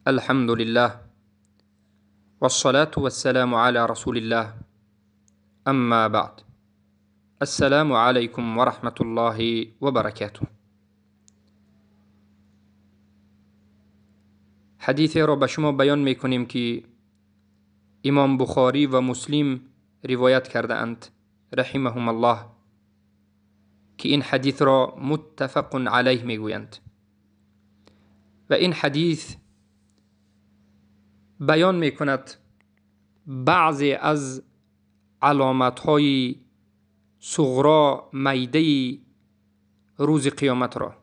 الحمد لله والصلاة والسلام على رسول الله اما بعد. السلام علیکم و رحمت الله و برکاته. حدیث را به شما بیان می کنیم که امام بخاری و مسلم روایت کرده اند رحمهم الله، که این حدیث را متفق علیه می گویند و این حدیث بیان می کند بعضی از علامت های صغرا میده روز قیامت را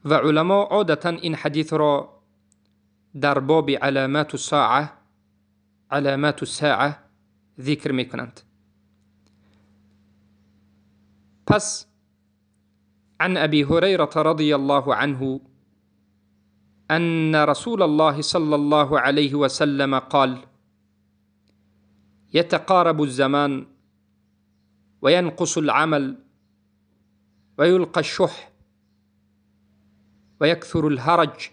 و علما عادتا این حدیث را در باب علامات الساعه ذکر می کنند. پس عن ابی هریره رضی الله عنه ان رسول الله صلی الله علیه و سلم قال: يتقارب الزمان وينقص العمل ويلقى الشح ويكثر الهرج.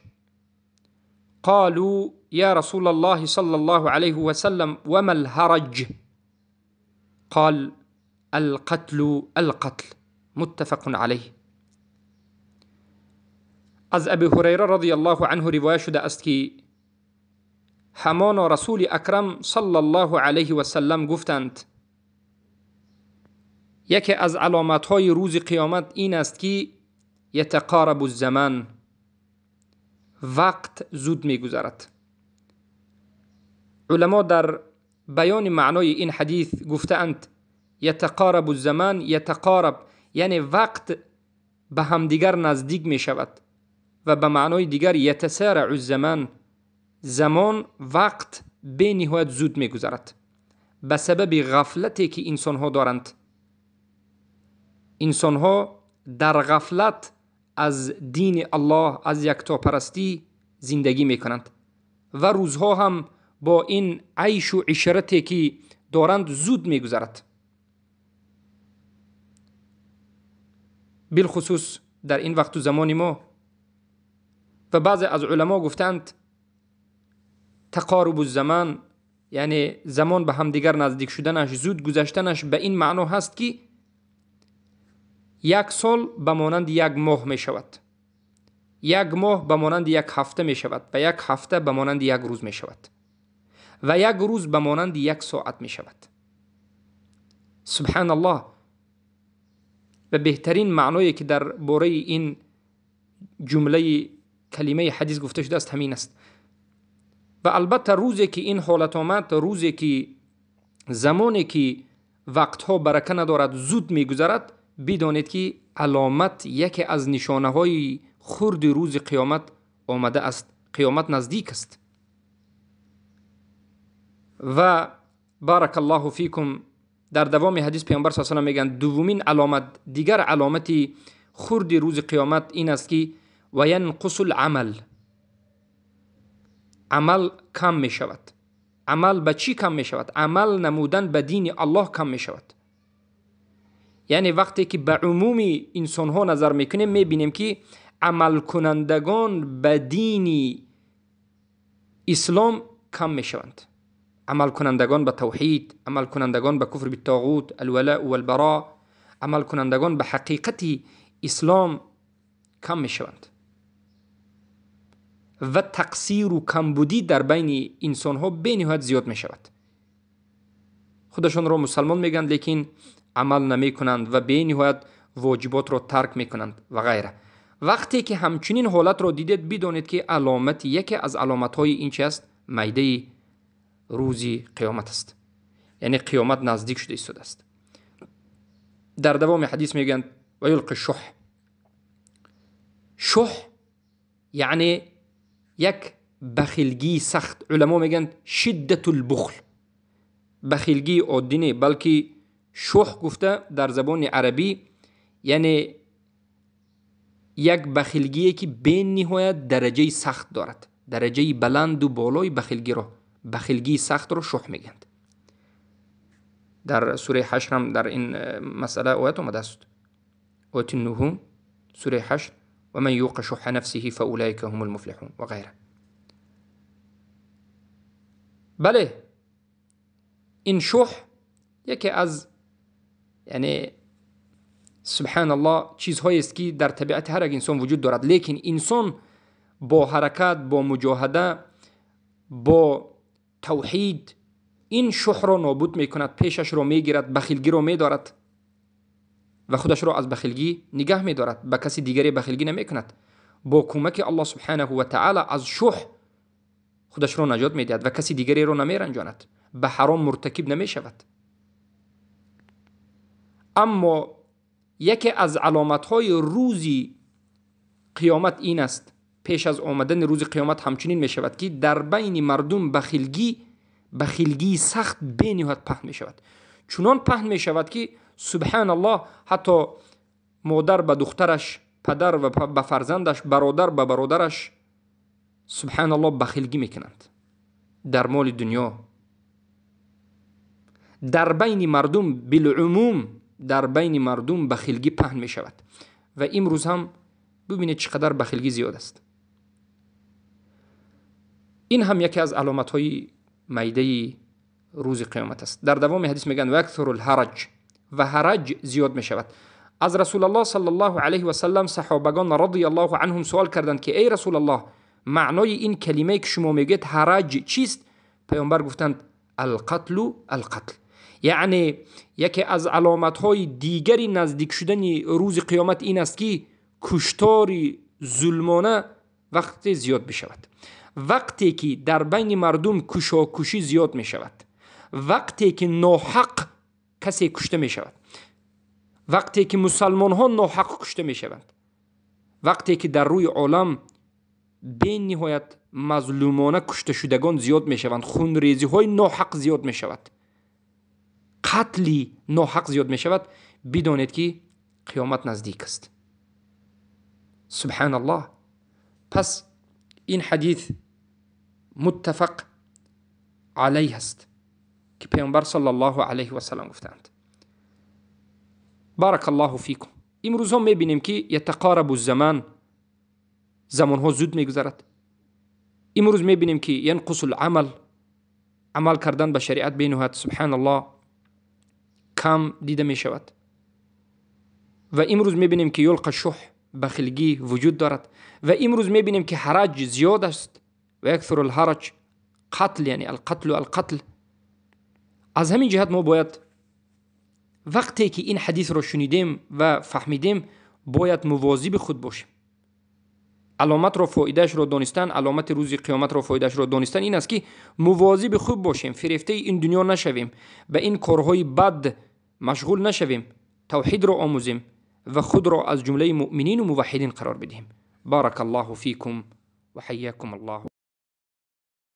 قالوا يا رسول الله صلى الله عليه وسلم وما الهرج؟ قال: القتل. متفق عليه. از ابی هریره رضی الله عنه روایت شده است که همانا رسول اکرم صلی الله علیه و سلم گفتند یکی از علامت‌های روز قیامت این است که یتقارب الزمان، وقت زود می‌گذرد. علما در بیان معنای این حدیث گفتند یتقارب الزمان، یتقارب یعنی وقت به همدیگر نزدیک می شود و به معنای دیگر یتسارع الزمان، زمان وقت به نهایت زود می گذرد به سبب غفلتی که انسان ها دارند. انسان ها در غفلت از دین الله، از یکتاپرستی زندگی می کنند و روزها هم با این عیش و عشرتی که دارند زود می گذرد. بالخصوص در این وقت و زمان ما. و بعضی از علما گفتند تقارب الزمان یعنی زمان به همدیگر نزدیک شدنش، زود گذشتنش به این معنا هست که یک سال به مانند یک ماه می شود، یک ماه به مانند یک هفته می شود و یک هفته به مانند یک روز می شود و یک روز به مانند یک ساعت می شود. سبحان الله. و بهترین معنایی که در باره این جمله کلمه حدیث گفته شده است همین است. و البته روزی که این حالت آمد، روزی که زمانی که وقتها برکه ندارد زود میگذرد، بدانید که علامت یکی از نشانه های خرد روز قیامت آمده است. قیامت نزدیک است. و بارک الله فیکم در دوام حدیث پیامبر صلی الله علیه و آله میگن دومین علامت، دیگر علامتی خرد روز قیامت این است که و ینقص العمل، عمل کم می شود. عمل به چی کم می شود؟ عمل نمودن به دین الله کم می شود. یعنی وقتی که به عموم انسان ها نظر میکنیم میبینیم که عمل کنندگان به دین اسلام کم می شوند. عمل کنندگان به توحید، عمل کنندگان به کفر بالطاغوت، الولاء والبراء، عمل کنندگان به حقیقت اسلام کم می شوند و تقصیر و کمبودی در بین انسان ها به نهایت زیاد می شود. خودشان را مسلمان میگن لیکن عمل نمی کنند و به نهایت واجبات را ترک می کنند و غیره. وقتی که همچنین حالت را دیدید بدانید که علامت، یکی از علامت های این چی است؟ میده روزی قیامت است. یعنی قیامت نزدیک شده ایستاده است. در دوام حدیث میگن و یلقی الشح. شح یعنی یک بخیلگی سخت. علما میگن شدت البخل، بخیلگی عادی نه بلکه شح گفته در زبان عربی یعنی یک بخیلگی که به نهایت درجه سخت دارد، درجه بلند و بالای بخیلگی را، بخیلگی سخت را شح میگند. در سوره حشر هم در این مسئله آیت آمده است. آیت 9 سوره حشر و من یوق شح نفسه فاولئک هم المفلحون و غیره. بله، این شح یکی از سبحان الله چیزهایی است که در طبیعت هر یک انسان وجود دارد، لیکن انسان با حرکت، با مجاهده، با توحید این شح را نابود میکند، پیشش را میگیرد، بخیلگی را میدارد و خودش را از بخیلگی نگه میدارد، به کسی دیگری بخیلگی نمیکند. با کمک الله سبحانه و تعالی از شح خودش را نجات میدهد و کسی دیگری را نمیرنجاند، به حرام مرتکب نمیشود. اما یکی از علامت‌های روز قیامت این است، پیش از آمدن روز قیامت همچنین می شود که در بین مردم بخیلگی سخت بینهایت پهن می شود. چنان پهن می شود که سبحان الله حتی مادر به دخترش، پدر و به فرزندش، برادر به برادرش سبحان الله بخیلگی می کنند در مال دنیا. در بین مردم بالعموم، در بین مردم بخیلگی پهن می شود و امروز هم ببینید چقدر بخیلگی زیاد است. این هم یکی از علامت‌های میده روز قیامت است. در دوام حدیث میگن و اکثر الحرج، و حرج زیاد می شود. از رسول الله صلی الله علیه و سلم صحابگان رضی الله عنهم سوال کردند که ای رسول الله، معنای این کلمه که شما میگید حرج چیست؟ پیامبر گفتند القتل القتل. یعنی یکی از علامت‌های دیگری نزدیک شدن روز قیامت این است که کشتاری ظلمانه وقتی زیاد بشود. وقتی که در بین مردم کشاکشی زیاد می شود، وقتی که ناحق کسی کشته می شود، وقتی که مسلمان ها ناحق کشته می شوند، وقتی که در روی عالم به نهایت مظلومانه کشته شدگان زیاد می شوند، خونریزی های ناحق زیاد می شود، قتلی ناحق زیاد می شود، بدانید که قیامت نزدیک است. سبحان الله. پس این حدیث متفق علیه است که پیامبر صلی الله علیه و سلم گفتند. بارک الله فیکم. امروز هم میبینیم که یتقارب الزمان، زمان ها زود میگذرد. امروز میبینیم که ینقص العمل، عمل کردن به شریعت بینهایت سبحان الله کم دیده می شود. و امروز میبینیم که یلقى الشح، بخیلگی وجود دارد. و امروز میبینیم که حرج زیاد است و اکثر الحرج قتل، یعنی القتل و القتل. از همین جهت ما باید وقتی که این حدیث را شنیدیم و فهمیدیم باید مواظب خود باشیم. علامت را فایدهش را دانستن، علامت روز قیامت را فایدهش را دانستن این است که مواظب خود باشیم، فریفته این دنیا نشویم، به این کارهای بد مشغول نشویم، توحید را آموزیم و خود را از جمله مؤمنین و موحدین قرار بدیم. بارک الله فیکم و حیاکم الله.